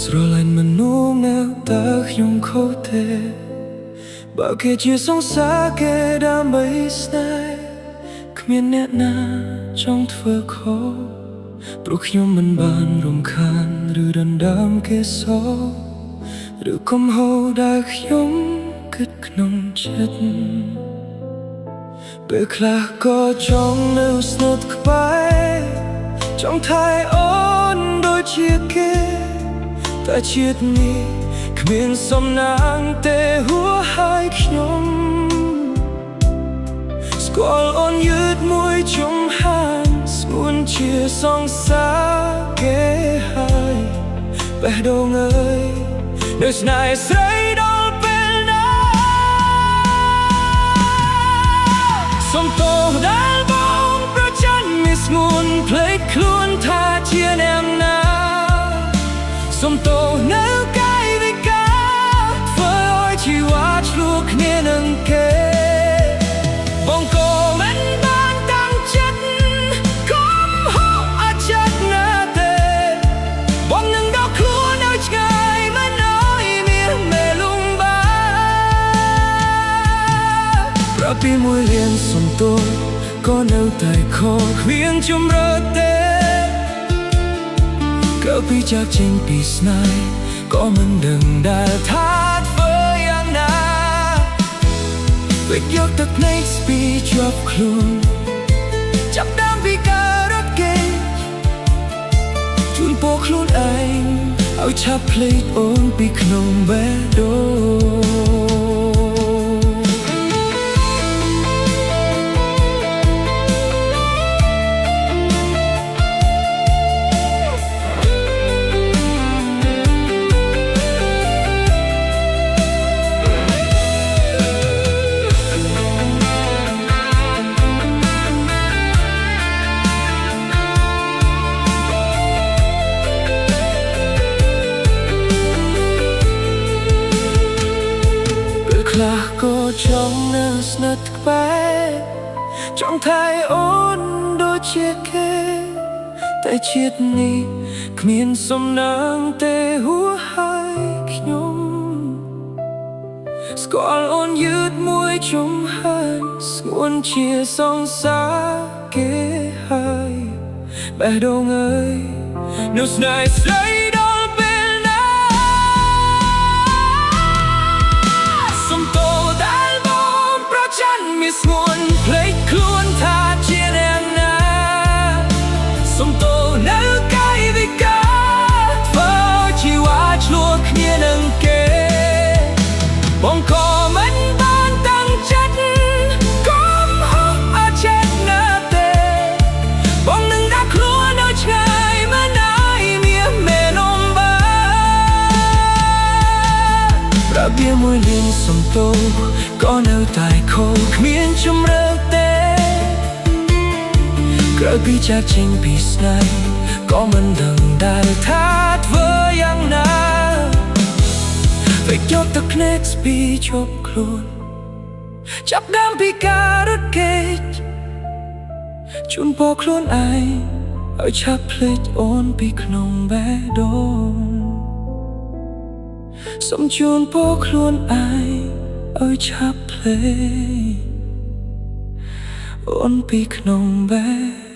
ស្រឡាញ់មនុស្សនៅតែខ្ញុំខុសទេបើគេជាសង្សារគេដើម្បីស្នេហ៍គ្មានអ្នកណាចង់ធ្វើខុសព្រោះខ្ញុំមិនបានរំខានឬដណ្ដើមគេសោឬកំហុសដែលខ្ញុំគិតក្នុងចិត្តពេលខ្លះក៏ចង់នៅស្និទ្ធក្បែរចង់ថែអូនដូចជាគេតែជាតិនេះគ្មានសំណាងទេហួសហើយខ្ញុំស្គាល់អូនយឺតមួយជុំហានស្ងួនជាសង្សារគេហើយបេះដូងអើយនៅស្នេហ៍ស្រីដល់ពេលណាសុំទោសដែលបងប្រច័ណ្ឌមានស្ងួនភ្លេចខ្លួនថាជាអ្នកណាសុំទោសនៅកាយវិការធ្វើឲ្យជីវ៉ាឆ្លោះគ្នានឹងគេបងក៏មិនបានតាំងចិត្តកុំហូបអចិត្តណាទេបងនឹងដកខ្លួននៅឆ្ងាយមិនឲ្យមានមេលំបាប្រាប់ពីមួយរៀនសុំទោសក៏នៅតែខកគ្មានជំរឿទេក្រៅពីจากចេញពីស្នេហ៍ក៏មិនដឹងដែលថាធ្វើយ៉ាងណាពេលយកទឹកភ្នែកស្ពីជាប់ខ្លួនចាប់ដើមពីការរត់គេជូនពរខ្លួនឯងឲ្យឆាប់ភ្លេចអូនពីក្នុងបេះដូងខ្លះក៏ចង់នៅស្និទ្ធក្បែរចង់ថែអូនដូចជាគេតែជាតិនេះគ្មានសំណាងទេហួសហើយខ្ញុំស្គាល់អូនយឺតមួយជុំហើយស្ងួនជាសង្សារគេហើយបេះដូងអើយនៅស្នេហ៍ស្រីដល់ពេលណាសុំទោសដែលបងប្រច័ណ្ឌមានស្ងួនភ្លេចខ្លួនថាជាអ្នកណាសុំទោសនៅកាយវិការធ្វើជីវ៉ាឆ្លោះគ្នានឹងគេបងក៏មិនបានតាំងចិត្តកុំហូបអចិត្តណាទេបងនឹងដាក់ខ្លួននៅឆ្ងាយមិនឲ្យមានមេលំបាប្រាប់វាមួយលៀងសុំទោសក៏នៅតែខុសគ្មានជំរឿទេក្រៅពីจากចេញពីស្នេហ៍ក៏មិនដឹងដែលថាធ្វើយ៉ាងណាពេលយកទឹកភ្នែកស្ពីជាប់ខ្លួនចាប់ដើមពីការរត់គេចជូនពរខ្លួនឯងឲ្យឆាប់ភ្លេចអូនពីក្នុងបេះដូងសូមជូនពរខ្លួនឯងឲ្យឆាប់ភ្លេចអូនពីក្នុងបេះ